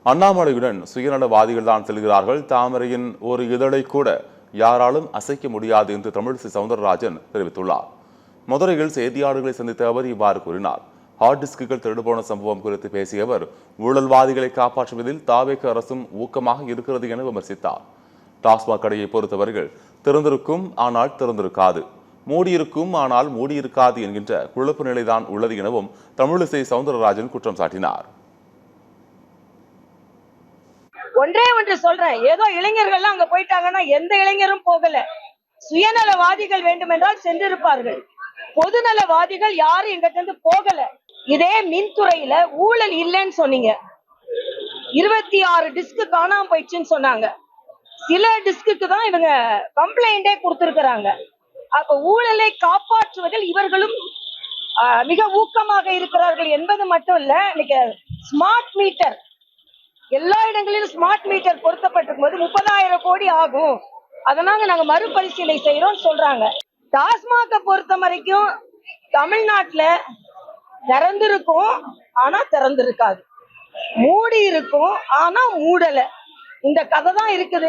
அண்ணாமலையுடன் சுயநலவாதிகள் தான் செல்கிறார்கள். தாமரையின் ஒரு இதழை கூட யாராலும் அசைக்க முடியாது என்று தமிழிசை சவுந்தரராஜன் தெரிவித்துள்ளார். மதுரையில் செய்தியாளர்களை சந்தித்த அவர் இவ்வாறு கூறினார். ஹார்ட் டிஸ்குகள் திருடுபோன சம்பவம் குறித்து பேசிய அவர் ஊழல்வாதிகளை காப்பாற்றுவதில் தாவேக அரசும் ஊக்கமாக இருக்கிறது என விமர்சித்தார். டாஸ்மாக் கடையை பொறுத்தவர்கள் திறந்திருக்கும் ஆனால் திறந்திருக்காது, மூடியிருக்கும் ஆனால் மூடியிருக்காது என்கின்ற குழப்ப நிலைதான் உள்ளது எனவும் தமிழிசை சவுந்தரராஜன் குற்றம் சாட்டினார். ஒன்றே ஒன்று சொல்றேன், ஏதோ இளைஞர்கள் அங்க போயிட்டாங்கன்னா எந்த இளைஞரும் போகல. சுயநலவாதிகள் வேண்டுமென்றால் சென்றிருப்பார்கள். பொதுநலவாதிகள் யாரும் எங்கிட்ட இருந்து போகல. இதே மின்துறையில ஊழல் இல்லைன்னு சொன்னீங்க. 26 டிஸ்க் காணாம போயிடுச்சுன்னு சொன்னாங்க. சில டிஸ்க்கு தான் இவங்க கம்ப்ளைண்டே கொடுத்திருக்கிறாங்க. அப்ப ஊழலை காப்பாற்றுவதில் இவர்களும் மிக ஊக்கமாக இருக்கிறார்கள் என்பது மட்டும் இல்ல. இன்னைக்கு ஸ்மார்ட் மீட்டர் எல்லா இடங்களிலும் ஸ்மார்ட் மீட்டர் பொருத்தப்பட்டிருக்கும் போது 30,000 கோடி ஆகும், அதனால நாங்க மறுபரிசீலனை செய்யறோம் சொல்றாங்க. டாஸ்மாக பொறுத்த வரைக்கும் தமிழ்நாட்டுல திறந்திருக்கும் ஆனா திறந்திருக்காது, மூடி இருக்கும் ஆனா மூடல. இந்த கதை தான் இருக்குது.